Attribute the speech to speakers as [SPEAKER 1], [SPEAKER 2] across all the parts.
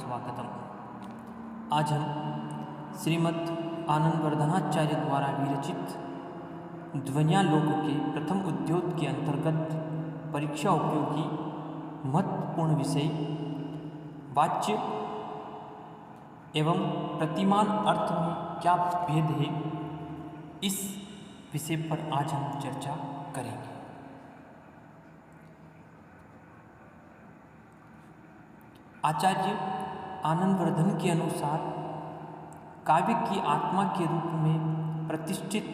[SPEAKER 1] स्वागतम। आज हम श्रीमद् आनंदवर्धनाचार्य द्वारा विरचित ध्वन्यालोक के प्रथम उद्योग के अंतर्गत परीक्षा उपयोगी महत्वपूर्ण विषय वाच्य एवं प्रतिमान अर्थ में क्या भेद है, इस विषय पर आज हम चर्चा करेंगे। आचार्य आनंदवर्धन के अनुसार काव्य की आत्मा के रूप में प्रतिष्ठित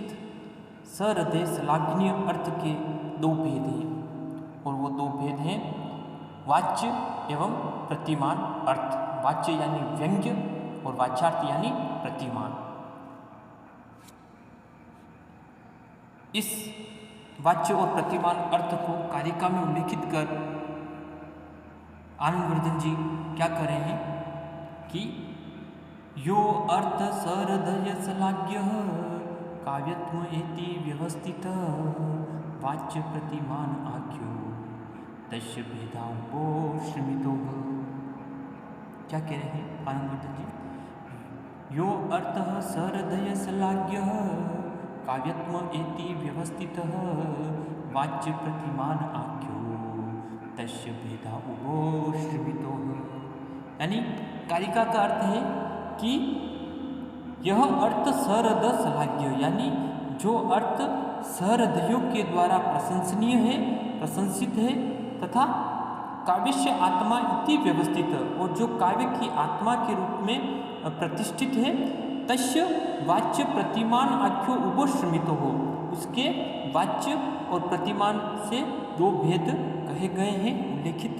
[SPEAKER 1] सहृदय श्लाघनीय अर्थ के दो भेद हैं, और वो दो भेद हैं वाच्य एवं प्रतिमान अर्थ। वाच्य यानी व्यंग्य और वाच्यार्थ यानी प्रतिमान। इस वाच्य और प्रतिमान अर्थ को कारिका में उल्लेखित कर आनंदवर्धन जी क्या कर रहे हैं कि यो अर्थ सहृदय श्लाघ्य काव्यत्म एति व्यवस्थित वाच्य प्रतिमान आख्यो तस्य भेदांपो श्रमितो। क्या कह रहे हैं आनंदवर्धन जी? यो अर्थ सहृदय श्लाघ्य काव्यत्म एति व्यवस्थित वाच्य प्रतिमान आख्यो तस्य भेदा उभो श्रमितो। यानी कारिका का अर्थ है कि यह अर्थ सहृदय श्लाघ्य, यानी जो अर्थ सहृदयों के द्वारा प्रशंसनीय है, प्रशंसित है, तथा काव्यस्य आत्मा इति व्यवस्थित, और जो काव्य की आत्मा के रूप में प्रतिष्ठित है, तस्य वाच्य प्रतिमान आख्यो उभो श्रमितो हो, उसके वाच्य और प्रतिमान से दो भेद कहे गए हैं, उल्लेखित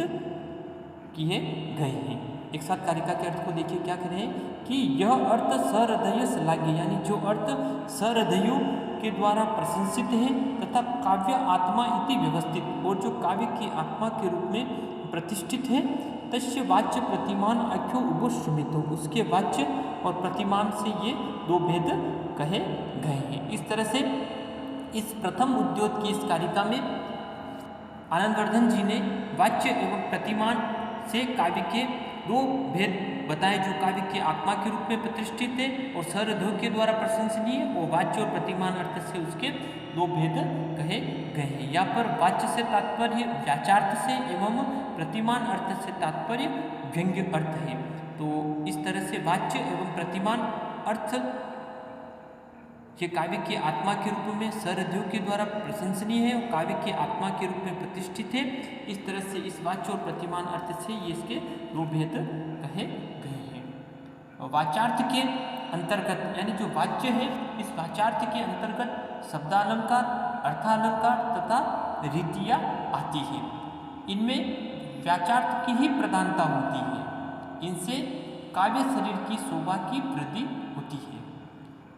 [SPEAKER 1] किए गए हैं। एक साथ कारिका के अर्थ को देखिए, क्या कह रहे हैं कि यह अर्थ सहृदय श्लाघ्य, यानी जो अर्थ सहृदयों के द्वारा प्रशंसित है तथा काव्य आत्मा इति व्यवस्थित, और जो काव्य की आत्मा के रूप में प्रतिष्ठित है, तस्य वाच्य प्रतिमान आख्यो उभो श्रमितो, उसके वाच्य और प्रतिमान से ये दो भेद कहे गए हैं। इस तरह से इस प्रथम उद्योग की इस कारिका में आनंदवर्धन जी ने वाच्य एवं प्रतिमान से काव्य के दो भेद बताए, जो काव्य की आत्मा के रूप में प्रतिष्ठित है और सहृदयों के द्वारा प्रशंसनीय, और वाच्य और प्रतिमान अर्थ से उसके दो भेद कहे गए हैं। यहाँ पर वाच्य से तात्पर्य वाचार्थ से एवं प्रतिमान अर्थ से तात्पर्य व्यंग्य अर्थ है। तो इस तरह से वाच्य एवं प्रतिमान अर्थ ये काव्य की आत्मा के रूप में सहृदयों के द्वारा प्रशंसनीय है और काव्य की आत्मा के रूप में प्रतिष्ठित है। इस तरह से इस वाच्य और प्रतिमान अर्थ से ये इसके दो भेद कहे गए हैं। वाचार्थ के अंतर्गत, यानी जो वाच्य है, इस वाचार्थ के अंतर्गत शब्दालंकार, अर्थालंकार तथा रीतियाँ आती हैं। इनमें वाचार्थ की ही प्रधानता होती है, इनसे काव्य शरीर की शोभा की वृद्धि होती है।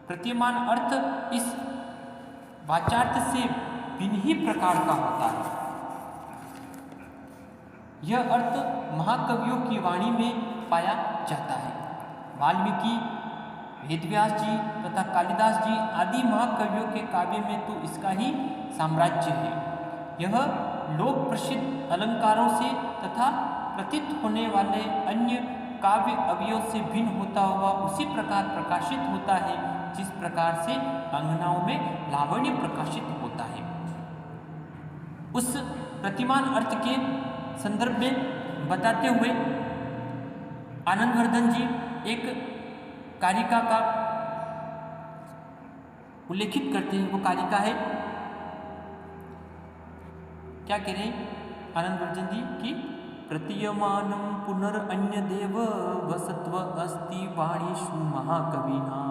[SPEAKER 1] प्रतिमान अर्थ इस वाचार्थ से भिन्न ही प्रकार का होता है। यह अर्थ महाकवियों की वाणी में पाया जाता है। वाल्मीकि, वेदव्यास जी तथा कालिदास जी आदि महाकवियों के काव्य में तो इसका ही साम्राज्य है। यह लोक प्रसिद्ध अलंकारों से तथा प्रतीत होने वाले अन्य काव्य अवयव से भिन्न होता हुआ उसी प्रकार प्रकाशित होता है जिस प्रकार से अंगनाओं में लावण्य प्रकाशित होता है। उस प्रतिमान अर्थ के संदर्भ में बताते हुए आनंदवर्धन जी एक कारिका का उल्लेखित करते हैं। वो कारिका है, क्या कह रहे हैं आनंदवर्धन जी की? प्रतीयमानं पुनरन्यदेव वसत्व अस्ति वाणीषु महाकवीनां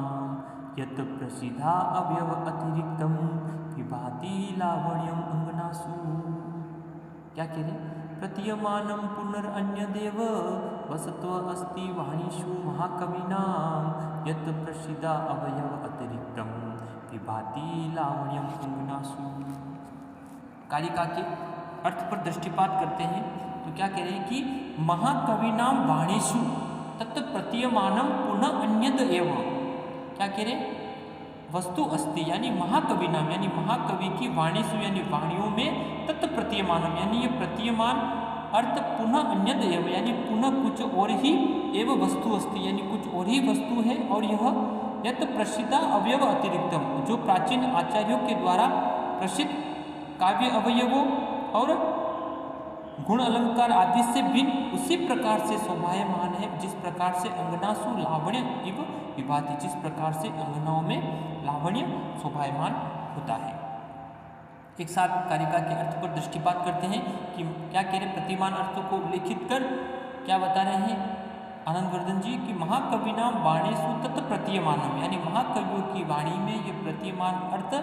[SPEAKER 1] यत् प्रसिद्धा अवयव अतिरिक्तं विभाति लावण्यम अंगनासु। क्या कह रहे? प्रतीयमानं पुनरन्यदेव वसत्व अस्ति वाणीषु महाकवीनां यत् प्रसिद्धा अवयव अतिरिक्तं विभाति लावण्यम अंगनासु। कारिका के अर्थ पर दृष्टिपात करते हैं तो क्या कह रहे हैं कि महाकविनां वाणीषु तत् प्रतीयमानं पुनः अन्यद एव। क्या कह रहे? वस्तु अस्ति, यानी महाकवि नाम, यानी महाकवि की वाणीषु यानी वाणियों में तत् प्रतीयमानम, यानी ये प्रतीयमान अर्थ पुनः अन्यद एव, यानी पुनः कुछ और ही एवं वस्तु अस्ति, यानी कुछ और ही वस्तु है और यह यत प्रसिद्ध अवयव अतिरिक्तम, जो प्राचीन आचार्यों के द्वारा प्रसिद्ध काव्य अवयवों और गुण अलंकार आदि से भिन्न उसी प्रकार से शोभायमान है, जिस प्रकार से अंगनासु लावण्य इव विभाति, जिस प्रकार से अंगनाओं में लावण्य शोभायमान होता है। एक साथ कारिका के अर्थ पर दृष्टिपात करते हैं कि क्या कह रहे, प्रतिमान अर्थों को उल्लेखित कर क्या बता रहे हैं आनंदवर्धन जी कि महाकवि नाम बाणेशु तत् प्रतीयमानम, यानी महाकवियों की वाणी में ये प्रतीयमान अर्थ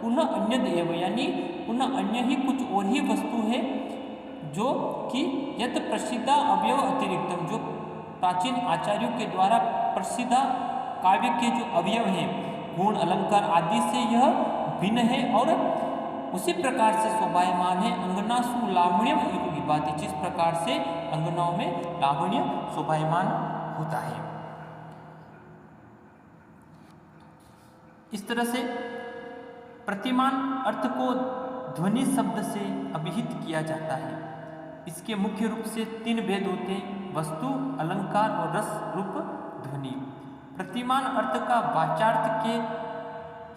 [SPEAKER 1] पुनः अन्य देव, यानी पुनः अन्य ही कुछ और ही वस्तु है, जो कि यत प्रसिद्ध अवयव अतिरिक्तम, जो प्राचीन आचार्यों के द्वारा प्रसिद्ध काव्य के जो अवयव हैं गुण अलंकार आदि से यह भिन्न है और उसी प्रकार से शोभायमान है। अंगनासु लावण्यम इव विभाति, जिस प्रकार से अंगनाओं में लावण्य शोभायमान होता है। इस तरह से प्रतिमान अर्थ को ध्वनि शब्द से अभिहित किया जाता है। इसके मुख्य रूप से 3 भेद होते हैं, वस्तु, अलंकार और रस रूप ध्वनि। प्रतिमान अर्थ का वाचार्थ के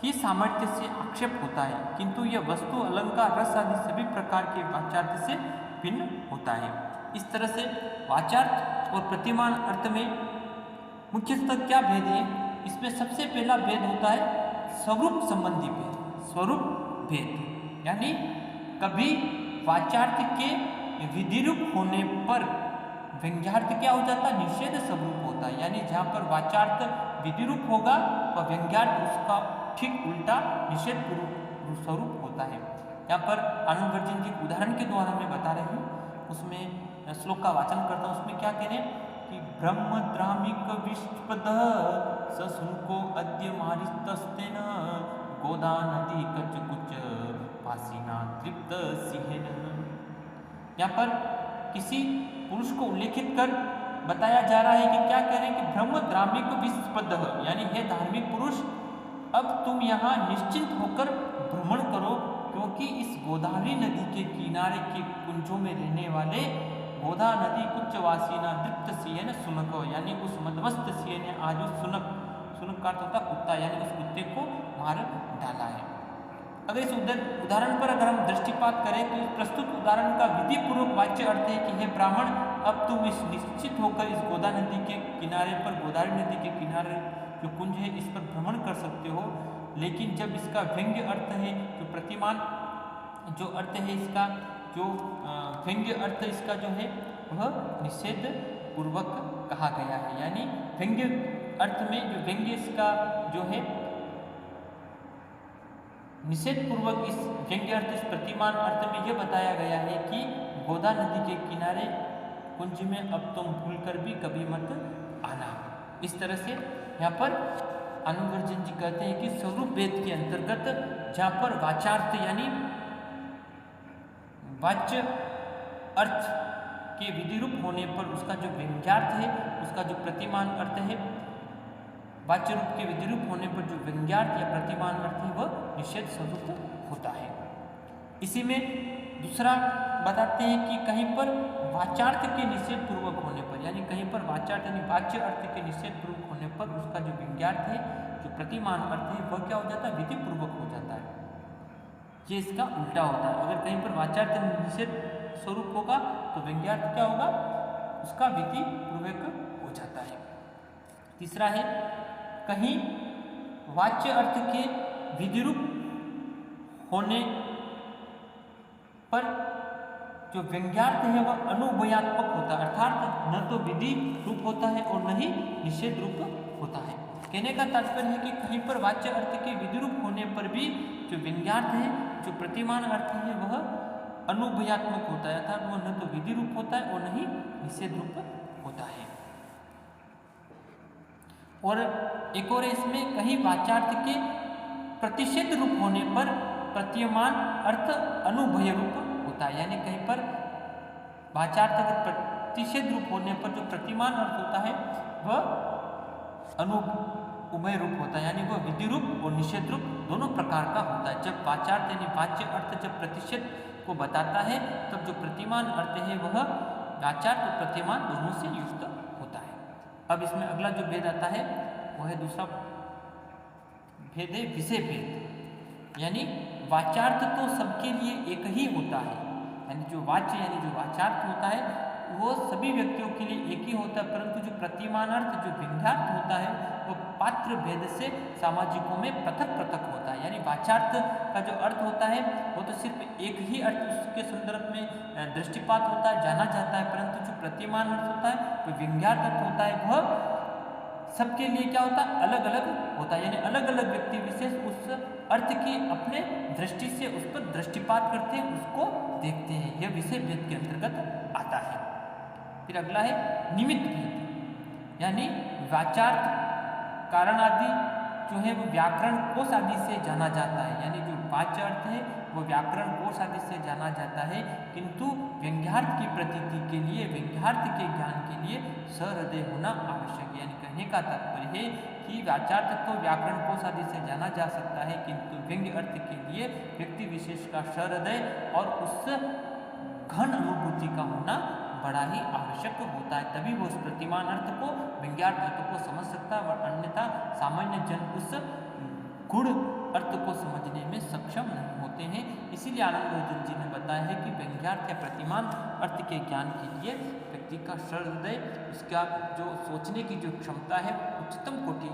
[SPEAKER 1] ही सामर्थ्य से आक्षेप होता है, किंतु यह वस्तु, अलंकार, रस आदि सभी प्रकार के वाचार्थ से भिन्न होता है। इस तरह से वाचार्थ और प्रतिमान अर्थ में मुख्यतः क्या भेद है, इसमें सबसे पहला भेद होता है स्वरूप संबंधी भेद। स्वरूप भेद यानी कभी वाचार्थ के विधिरूप होने पर व्यंग्यार्थ क्या हो जाता है, निषेध स्वरूप होता है, यानी जहाँ पर वाचार्थ विधिरूप होगा तो व्यंग्यार्थ उसका ठीक उल्टा निषेध स्वरूप होता है। यहाँ पर आनंदवर्धन जी उदाहरण के द्वारा मैं बता रहे हूँ, उसमें श्लोक का वाचन करता हूँ। उसमें क्या कह रहे हैं कि ब्रह्मद्रामिक विष्पद ससुनको अद्य मारिस्तस्तेन गोदा नदी कच कुच पासीना तृप्त सिंहेन। यहाँ पर किसी पुरुष को उल्लेखित कर बताया जा रहा है कि क्या कह रहे हैं कि ब्रह्मद्रामिक विष्पद, यानी हे धार्मिक पुरुष, अब तुम यहाँ निश्चिंत होकर भ्रमण करो, क्योंकि इस गोदावरी नदी के किनारे के कुंजों में रहने वाले गोदा नदी कुचवासीना दृप्त सिंह सुनक, यानी उस मदमस्त सिंह ने आज उस सुनक का अर्थ होता कुत्ता, यानी उस कुत्ते को मार डाला है। अगर इस उदाहरण पर अगर हम दृष्टिपात करें तो इस प्रस्तुत उदाहरण का विधि पूर्वक वाच्य अर्थ है कि हे ब्राह्मण, अब तुम इस निश्चित होकर इस गोदा नदी के किनारे पर, गोदावरी नदी के किनारे जो कुंज है इस पर भ्रमण कर सकते हो। लेकिन जब इसका व्यंग्य अर्थ है, जो प्रतिमान जो अर्थ है इसका, जो व्यंग्य अर्थ इसका जो है वह निषेध पूर्वक कहा गया है, यानी व्यंग्य अर्थ में जो व्यंग्य इसका जो है निषेध पूर्वक, इस व्यंग्य अर्थ, इस प्रतिमान अर्थ में यह बताया गया है कि गोदा नदी के किनारे कुंज में अब तुम भूलकर भी कभी मत आना। इस तरह से यहाँ पर आनंदवर्धन जी कहते हैं कि स्वरूप भेद के अंतर्गत जहाँ पर वाचार्थ यानी वाच्य अर्थ के विधिरूप होने पर उसका जो व्यंग्यार्थ है, उसका जो प्रतिमान अर्थ है, वाच्य रूप के विधिरूप होने पर जो व्यंग्यार्थ या प्रतिमान अर्थ है वह निषेध स्वरूप होता है। इसी में दूसरा बताते हैं कि कहीं पर वाचार्थ के निषेध पूर्वक होने पर, यानी कहीं पर वाचार्थ यानी वाच्य अर्थ के निषेध पूर्वक होने पर उसका जो व्यंग्यार्थ है, जो प्रतिमान अर्थ है वह क्या हो जाता है, विधि पूर्वक हो जाता है। ये इसका उल्टा होता है। अगर कहीं पर वाचार्थ निषेध स्वरूप होगा तो व्यंग्यार्थ क्या होगा, उसका विधि पूर्वक हो जाता है। तीसरा है कहीं वाच्य अर्थ के विधिरूप होने पर जो व्यंग्यार्थ है वह अनुभयात्मक होता है, अर्थात न तो विधि रूप होता है और न ही निषेध रूप होता है। कहने का तात्पर्य है कि कहीं पर वाच्य अर्थ के विधिरूप होने पर भी जो व्यंग्यार्थ है, जो प्रतिमान अर्थ है वह अनुभयात्मक होता है, अर्थात वह न तो विधि रूप होता है और न ही निषेध रूप होता है। और एक और इसमें कहीं वाचार्थ के प्रतिषेध रूप होने पर प्रतीयमान अर्थ अनुभय रूप होता है, यानी कहीं पर वाचार्थ के प्रतिषेध रूप होने पर जो प्रतिमान अर्थ होता है वह अनुभय रूप होता है, यानी वह विधि रूप और निषेध रूप दोनों प्रकार का होता है। जब वाचार्थ यानी वाच्य अर्थ जब प्रतिषेध को बताता है तब जो प्रतिमान अर्थ है वह वाचार्थ और प्रतिमान दोनों से युक्त होता है। अब इसमें अगला जो भेद आता है वो है दूसरा भेद है विषय भेद। यानी वाचार्थ तो सबके लिए एक ही होता है, यानी जो वाच्य यानी जो वाचार्थ होता है वो सभी व्यक्तियों के लिए एक ही होता है, परंतु जो प्रतिमानार्थ जो व्यंग्यार्थ होता है वो पात्र भेद से सामाजिकों में पृथक पृथक होता है। यानी वाचार्थ का जो अर्थ होता है वो तो सिर्फ एक ही अर्थ उसके संदर्भ में दृष्टिपात होता है, जाना जाता है, परंतु जो प्रतिमान अर्थ होता है जो व्यंग्यार्थ अर्थ होता है वह सबके लिए क्या होता है, अलग अलग होता है। यानी अलग अलग व्यक्ति विशेष उस अर्थ की अपने दृष्टि से उस पर दृष्टिपात करते हैं, उसको देखते हैं, यह विषय भेद के अंतर्गत आता है। फिर अगला है निमित्त भेद। यानी वाचार्थ कारण आदि जो है वो व्याकरण कोश आदि से जाना जाता है, यानी जो वाच्य अर्थ है वो व्याकरण कोश आदि से जाना जाता है, किंतु व्यंग्यार्थ की प्रतीति के लिए व्यंग्यार्थ के ज्ञान के लिए सहृदय होना आवश्यक है। यानी कहने का तात्पर्य है कि वाचार्थ तो व्याकरण कोश आदि से जाना जा सकता है, किंतु व्यंग्य अर्थ के लिए व्यक्ति विशेष का सहृदय और उस घन अनुभूति का होना बड़ा ही आवश्यक होता है, तभी वो उस प्रतिमान अर्थ को व्यंग्यार्थ अर्थ को समझ सकता है, और अन्यथा सामान्य जन उस गुण अर्थ को समझने में सक्षम नहीं होते हैं। इसीलिए आनंद भोजन जी ने बताया है कि व्यंग्यार्थ या प्रतिमान अर्थ के ज्ञान के लिए व्यक्ति का सहृदय, उसका जो सोचने की जो क्षमता है उच्चतम कोटि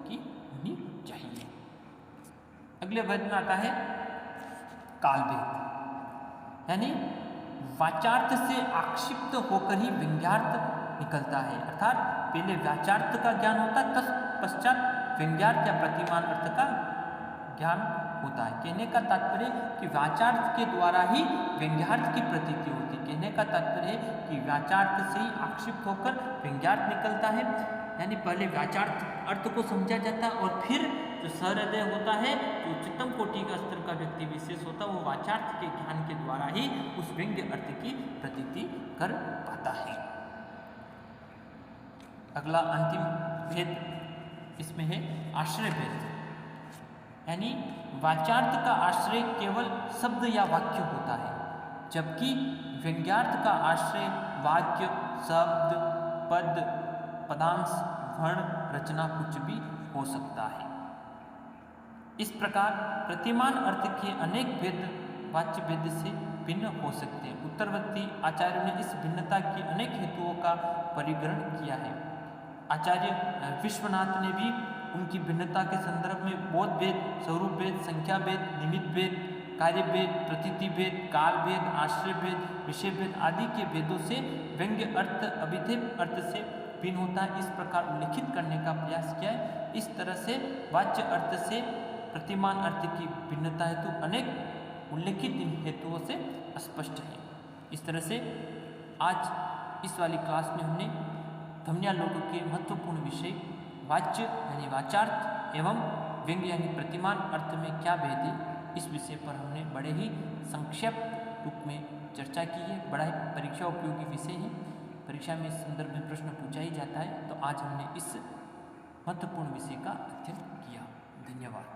[SPEAKER 1] की होनी चाहिए। अगले भेद में आता है कालभेद। यानी वाचार्थ से आक्षिप्त होकर ही व्यंग्यार्थ निकलता है, अर्थात पहले वाचार्थ का ज्ञान होता है तत्पश्चात व्यंग्यार्थ या प्रतिमान अर्थ का ज्ञान होता है। कहने का तात्पर्य कि वाचार्थ के द्वारा ही व्यंग्यार्थ की प्रतीति होती है। कहने का तात्पर्य है कि वाचार्थ से ही आक्षिप्त होकर व्यंग्यार्थ निकलता है, यानी पहले वाचार्थ अर्थ को समझा जाता है और फिर जो सहृदय होता है, जो उच्चतम कोटि का स्तर का व्यक्ति विशेष होता है, वो वाचार्थ के ज्ञान के द्वारा ही उस व्यंग्य अर्थ की प्रतीति कर पाता है। अगला अंतिम भेद इसमें है आश्रय भेद। यानी वाचार्थ का आश्रय केवल शब्द या वाक्य होता है, जबकि व्यंग्यार्थ का आश्रय वाक्य, शब्द, पद, पदांश, वर्ण, रचना कुछ भी हो सकता है। इस प्रकार प्रतिमान अर्थ के अनेक भेद वाच्य भेद से भिन्न हो सकते हैं। उत्तरवर्ती आचार्यों ने इस भिन्नता के अनेक हेतुओं का परिग्रहण किया है। आचार्य विश्वनाथ ने भी उनकी भिन्नता के संदर्भ में बोध भेद, स्वरूप भेद, संख्या भेद, निमित्त भेद, कार्य भेद, प्रतीति भेद, काल भेद, आश्रय भेद, विषय भेद आदि के भेदों से व्यंग्य अर्थ अभिधेय अर्थ से भिन्न होता है, इस प्रकार उल्लेखित करने का प्रयास किया है। इस तरह से वाच्य अर्थ से प्रतिमान अर्थ की भिन्नता हेतु अनेक उल्लेखित हेतुओं से स्पष्ट है। इस तरह से आज इस वाली क्लास में हमने ध्वन्यालोक के महत्वपूर्ण विषय वाच्य यानी वाचार्थ एवं व्यंग्य यानी प्रतिमान अर्थ में क्या भेद है, इस विषय पर हमने बड़े ही संक्षेप रूप में चर्चा की है। बड़ा ही परीक्षा उपयोगी विषय है, परीक्षा में इस संदर्भ में प्रश्न पूछा ही जाता है, तो आज हमने इस महत्वपूर्ण विषय का अध्ययन किया। धन्यवाद।